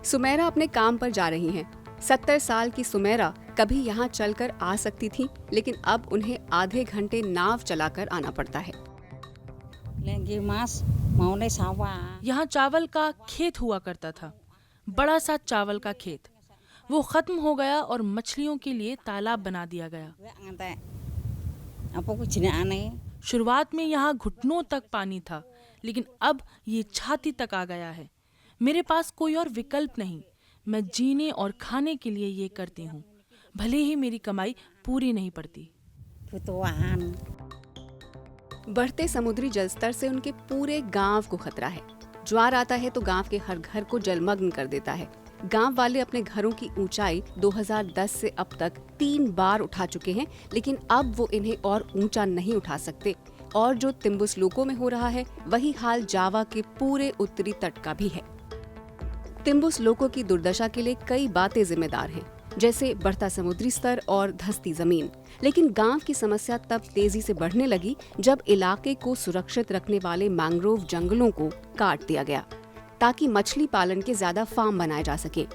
सुमेरा अपने काम पर जा रही हैं। 70 साल की सुमेरा कभी यहाँ चलकर आ सकती थी, लेकिन अब उन्हें आधे घंटे नाव चलाकर आना पड़ता है। यहाँ चावल का खेत हुआ करता था, बड़ा सा चावल का खेत। वो खत्म हो गया और मछलियों के लिए तालाब बना दिया गया। शुरुआत में यहाँ घुटनों तक पानी था, लेकिन अब ये छाती तक आ गया है। मेरे पास कोई और विकल्प नहीं। मैं जीने और खाने के लिए ये करती हूँ, भले ही मेरी कमाई पूरी नहीं पड़ती। बढ़ते समुद्री जलस्तर से उनके पूरे गांव को खतरा है। ज्वार आता है तो गांव के हर घर को जलमग्न कर देता है। गांव वाले अपने घरों की ऊंचाई 2010 से अब तक 3 बार उठा चुके हैं, लेकिन अब वो इन्हें और ऊंचा नहीं उठा सकते। और जो तिम्बुस-लोको में हो रहा है, वही हाल जावा के पूरे उत्तरी तट का भी है। तिम्बुस-लोको की दुर्दशा के लिए कई बातें जिम्मेदार हैं, जैसे बढ़ता समुद्री स्तर और धंसती जमीन। लेकिन गांव की समस्या तब तेजी से बढ़ने लगी जब इलाके को सुरक्षित रखने वाले मैंग्रोव जंगलों को काट दिया गया, ताकि मछली पालन के ज्यादा फार्म बनाए जा सके।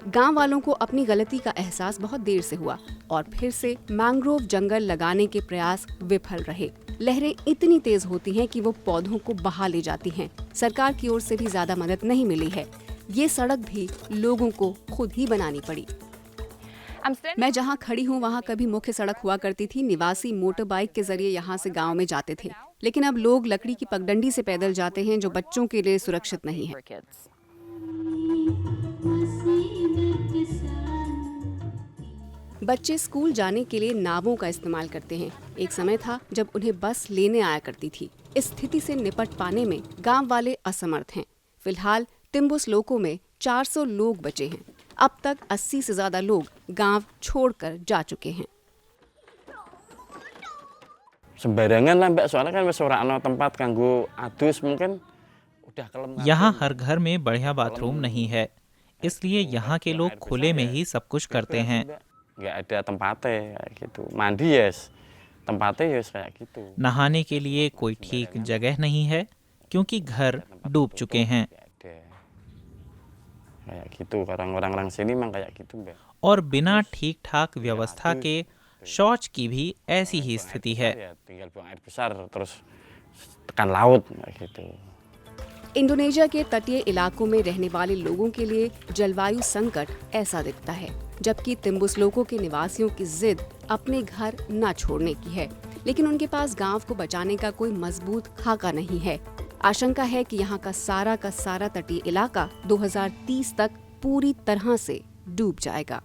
गांव वालों को अपनी गलती का एहसास बहुत देर से हुआ और फिर से मैंग्रोव जंगल लगाने के प्रयास विफल रहे। लहरें इतनी तेज होती हैं कि वो पौधों को बहा ले जाती हैं। सरकार की ओर से भी ज्यादा मदद नहीं मिली है। ये सड़क भी लोगों को खुद ही बनानी पड़ी। मैं जहाँ खड़ी हूँ वहाँ कभी मुख्य सड़क हुआ करती थी। निवासी मोटर बाइक के जरिए यहाँ से गांव में जाते थे, लेकिन अब लोग लकड़ी की पगडंडी से पैदल जाते हैं, जो बच्चों के लिए सुरक्षित नहीं है। बच्चे स्कूल जाने के लिए नावों का इस्तेमाल करते हैं। एक समय था जब उन्हें बस लेने आया करती थी। इस स्थिति से निपट पाने में गांव वाले असमर्थ हैं। फिलहाल तिम्बुस-लोको में 400 लोग बचे हैं। अब तक 80 से ज्यादा लोग गांव छोड़कर जा चुके हैं। यहाँ हर घर में बढ़िया बाथरूम नहीं है, इसलिए यहाँ के लोग खुले में ही सब कुछ करते हैं। नहाने के लिए कोई ठीक जगह नहीं है, क्योंकि घर डूब चुके हैं। और बिना ठीक ठाक व्यवस्था के शौच की भी ऐसी ही स्थिति है। इंडोनेशिया के तटीय इलाकों में रहने वाले लोगों के लिए जलवायु संकट ऐसा दिखता है, जबकि तिम्बुस-लोको के निवासियों की जिद अपने घर न छोड़ने की है। लेकिन उनके पास गांव को बचाने का कोई मजबूत खाका नहीं है। आशंका है कि यहाँ का सारा तटीय इलाका 2030 तक पूरी तरह से डूब जाएगा।